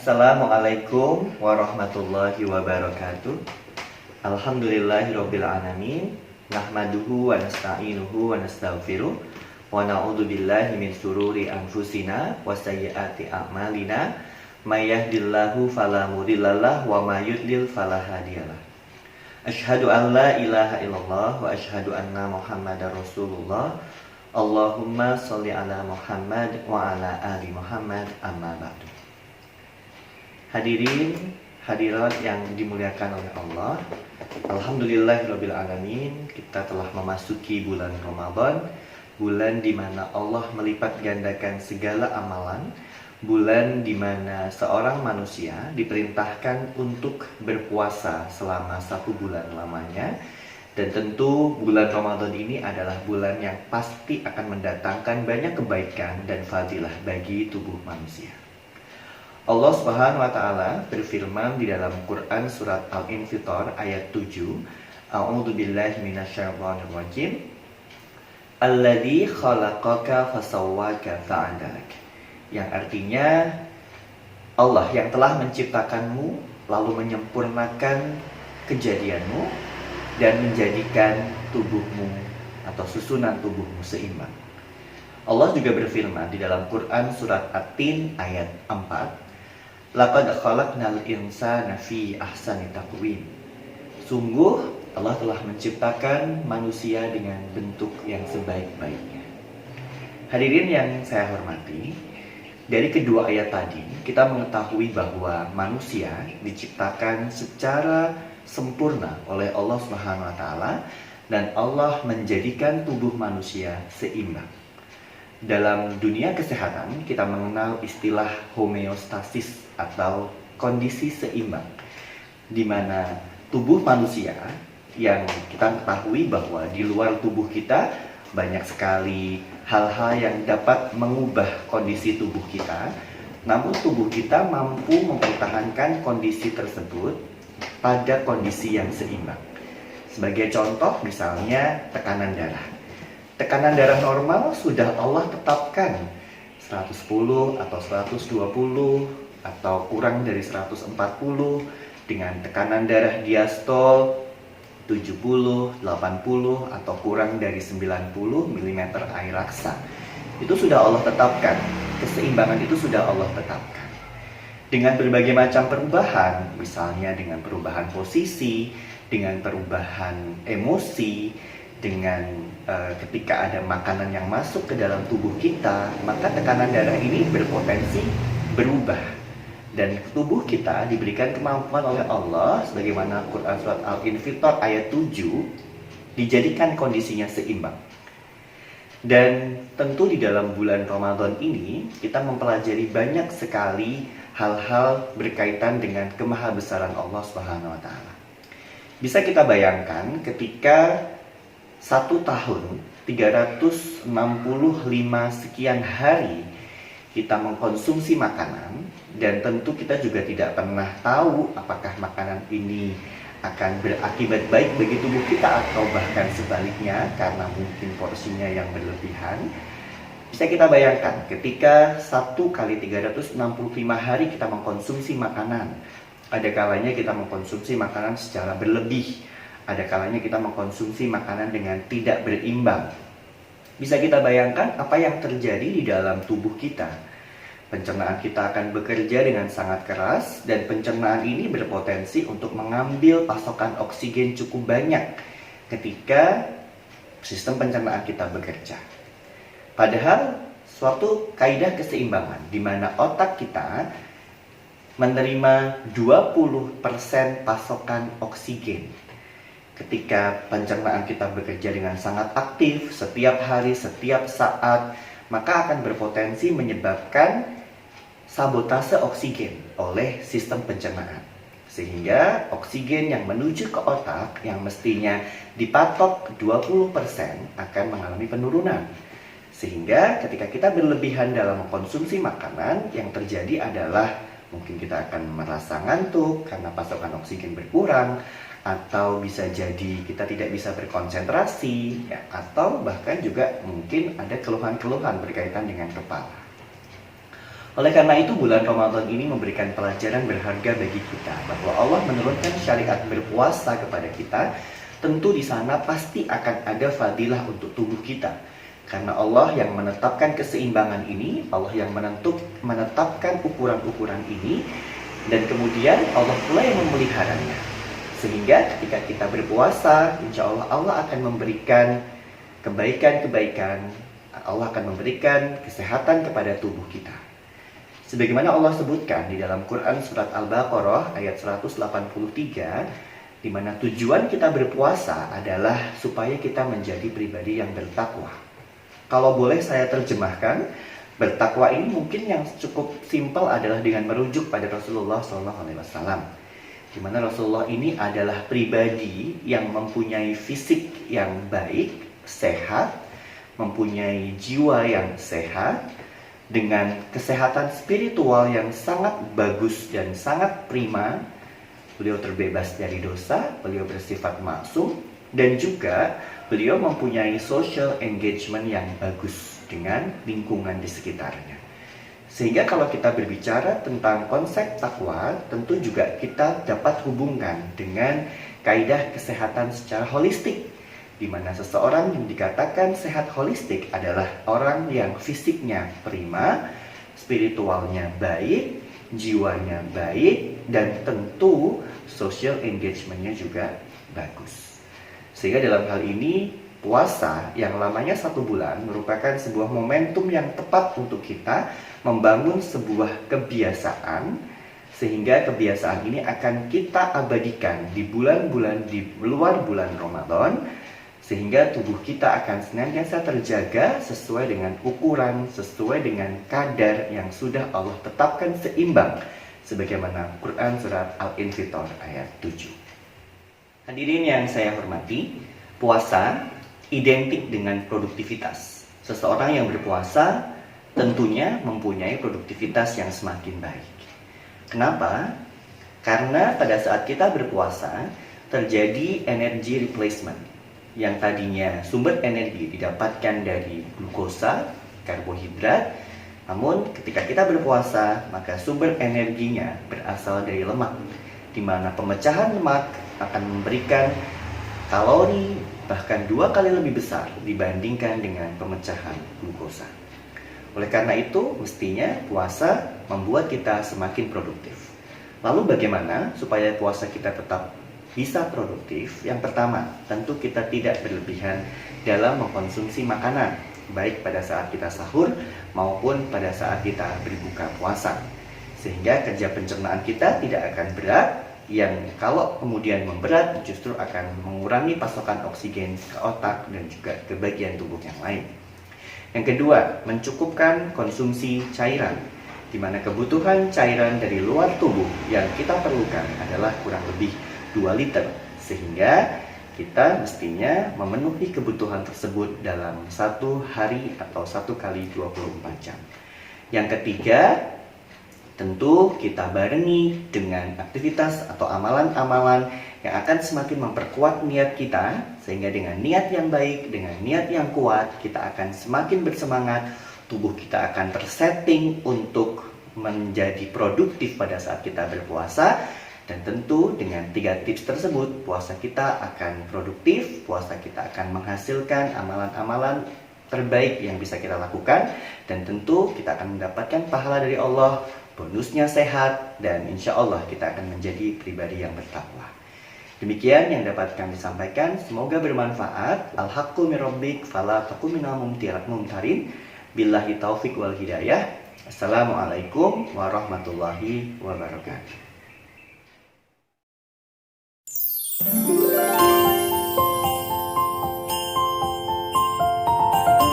Assalamualaikum warahmatullahi wabarakatuh. Alhamdulillahirabbil alamin. Nahmaduhu wa nasta'inuhu wa nastaghfiruh. Wa na'udzu billahi min syururi anfusina wa sayyiati a'malina. May yahdihillahu fala mudhillalah wa may yudlil fala hadiyalah. Asyhadu an la ilaha illallah wa asyhadu anna Muhammadar Rasulullah. Allahumma sholli ala Muhammad wa ala ali Muhammad, amma ba'du. Hadirin, hadirat yang dimuliakan oleh Allah, alhamdulillahirabbil alamin, kita telah memasuki bulan Ramadan, bulan di mana Allah melipat gandakan segala amalan, bulan di mana seorang manusia diperintahkan untuk berpuasa selama 1 bulan lamanya. Dan tentu bulan Ramadan ini adalah bulan yang pasti akan mendatangkan banyak kebaikan dan fadilah bagi tubuh manusia. Allah Subhanahu wa taala berfirman di dalam Quran surat Al-Infitor ayat 7, A'udzubillahi minasyaitonir rajim. Alladzi khalaqaka fasawwaka fa'adalak. Yang artinya Allah yang telah menciptakanmu lalu menyempurnakan kejadianmu dan menjadikan tubuhmu atau susunan tubuhmu seimbang. Allah juga berfirman di dalam Quran surat At-Tin ayat 4, Laqad khalaqnal insana fi ahsani taqwim. Sungguh Allah telah menciptakan manusia dengan bentuk yang sebaik-baiknya. Hadirin yang saya hormati, dari kedua ayat tadi kita mengetahui bahwa manusia diciptakan secara sempurna oleh Allah Subhanahu wa taala dan Allah menjadikan tubuh manusia seimbang. Dalam dunia kesehatan kita mengenal istilah homeostasis atau kondisi seimbang, di mana tubuh manusia yang kita ketahui bahwa di luar tubuh kita banyak sekali hal-hal yang dapat mengubah kondisi tubuh kita, namun tubuh kita mampu mempertahankan kondisi tersebut pada kondisi yang seimbang. Sebagai contoh misalnya tekanan darah. Tekanan darah normal sudah Allah tetapkan 110 atau 120 atau kurang dari 140, dengan tekanan darah diastol 70, 80 atau kurang dari 90 mm air raksa. Itu sudah Allah tetapkan. Keseimbangan itu sudah Allah tetapkan. Dengan berbagai macam perubahan, misalnya dengan perubahan posisi, dengan perubahan emosi, dengan ketika ada makanan yang masuk ke dalam tubuh kita, maka tekanan darah ini berpotensi berubah. Dan tubuh kita diberikan kemampuan oleh Allah, sebagaimana Quran surat Al-Infitor ayat 7, dijadikan kondisinya seimbang. Dan tentu di dalam bulan Ramadan ini kita mempelajari banyak sekali hal-hal berkaitan dengan kemahabesaran Allah Subhanahu wa taala. Bisa kita bayangkan ketika 1 tahun 365 sekian hari kita mengkonsumsi makanan, dan tentu kita juga tidak pernah tahu apakah makanan ini akan berakibat baik bagi tubuh kita atau bahkan sebaliknya karena mungkin porsinya yang berlebihan. Bisa kita bayangkan ketika 1 kali 365 hari kita mengkonsumsi makanan, ada kalanya kita mengkonsumsi makanan secara berlebih, ada kalanya kita mengkonsumsi makanan dengan tidak berimbang. Bisa kita bayangkan apa yang terjadi di dalam tubuh kita. Pencernaan kita akan bekerja dengan sangat keras, dan pencernaan ini berpotensi untuk mengambil pasokan oksigen cukup banyak ketika sistem pencernaan kita bekerja. Padahal suatu kaidah keseimbangan di mana otak kita menerima 20% pasokan oksigen. Ketika pencernaan kita bekerja dengan sangat aktif setiap hari, setiap saat, maka akan berpotensi menyebabkan sabotase oksigen oleh sistem pencernaan. Sehingga oksigen yang menuju ke otak yang mestinya dipatok 20% akan mengalami penurunan. Sehingga ketika kita berlebihan dalam mengkonsumsi makanan, yang terjadi adalah mungkin kita akan merasa ngantuk karena pasokan oksigen berkurang, atau bisa jadi kita tidak bisa berkonsentrasi, ya, atau bahkan juga mungkin ada keluhan-keluhan berkaitan dengan kepala. Oleh karena itu, bulan Ramadan ini memberikan pelajaran berharga bagi kita bahwa Allah menurunkan syariat berpuasa kepada kita. Tentu di sana pasti akan ada fadilah untuk tubuh kita. Karena Allah yang menetapkan keseimbangan ini, Allah yang menetapkan ukuran-ukuran ini, dan kemudian Allah pula yang memeliharanya. Sehingga ketika kita berpuasa, insya Allah Allah akan memberikan kebaikan-kebaikan, Allah akan memberikan kesehatan kepada tubuh kita. Sebagaimana Allah sebutkan di dalam Quran surat Al-Baqarah ayat 183, di mana tujuan kita berpuasa adalah supaya kita menjadi pribadi yang bertakwa. Kalau boleh saya terjemahkan, bertakwa ini mungkin yang cukup simpel adalah dengan merujuk pada Rasulullah SAW. Di mana Rasulullah ini adalah pribadi yang mempunyai fisik yang baik, sehat, mempunyai jiwa yang sehat, dengan kesehatan spiritual yang sangat bagus dan sangat prima. Beliau terbebas dari dosa, beliau bersifat maksum, dan juga beliau mempunyai social engagement yang bagus dengan lingkungan di sekitarnya. Sehingga kalau kita berbicara tentang konsep takwa, tentu juga kita dapat hubungkan dengan kaidah kesehatan secara holistik, di mana seseorang yang dikatakan sehat holistik adalah orang yang fisiknya prima, spiritualnya baik, jiwanya baik, dan tentu social engagementnya juga bagus. Sehingga dalam hal ini, puasa yang lamanya 1 bulan merupakan sebuah momentum yang tepat untuk kita membangun sebuah kebiasaan, sehingga kebiasaan ini akan kita abadikan di bulan-bulan di luar bulan Ramadan, sehingga tubuh kita akan senantiasa terjaga sesuai dengan ukuran, sesuai dengan kadar yang sudah Allah tetapkan seimbang, sebagaimana Quran surat Al-Infitor ayat 7. Hadirin yang saya hormati, puasa identik dengan produktivitas. Seseorang yang berpuasa tentunya mempunyai produktivitas yang semakin baik. Kenapa? Karena pada saat kita berpuasa terjadi energy replacement. Yang tadinya sumber energi didapatkan dari glukosa, karbohidrat, namun ketika kita berpuasa, maka sumber energinya berasal dari lemak, di mana pemecahan lemak akan memberikan kalori bahkan 2 kali lebih besar dibandingkan dengan pemecahan glukosa. Oleh karena itu, mestinya puasa membuat kita semakin produktif. Lalu bagaimana supaya puasa kita tetap bisa produktif? Yang pertama, tentu kita tidak berlebihan dalam mengkonsumsi makanan, baik pada saat kita sahur maupun pada saat kita berbuka puasa, sehingga kerja pencernaan kita tidak akan berat, yang kalau kemudian memberat justru akan mengurangi pasokan oksigen ke otak dan juga ke bagian tubuh yang lain. Yang kedua, mencukupkan konsumsi cairan, di mana kebutuhan cairan dari luar tubuh yang kita perlukan adalah kurang lebih 2 liter, sehingga kita mestinya memenuhi kebutuhan tersebut dalam 1 hari atau 1 kali 24 jam. Yang ketiga, tentu kita barengi dengan aktivitas atau amalan-amalan yang akan semakin memperkuat niat kita, sehingga dengan niat yang baik, dengan niat yang kuat, kita akan semakin bersemangat, tubuh kita akan tersetting untuk menjadi produktif pada saat kita berpuasa. Dan tentu dengan 3 tips tersebut, puasa kita akan produktif, puasa kita akan menghasilkan amalan-amalan terbaik yang bisa kita lakukan, dan tentu kita akan mendapatkan pahala dari Allah, bonusnya sehat, dan insya Allah kita akan menjadi pribadi yang bertakwa. Demikian yang dapat kami sampaikan, semoga bermanfaat. Al-haqqu min rabbik fala takun minal mumtarin. Billahi taufik wal hidayah. Assalamualaikum warahmatullahi wabarakatuh.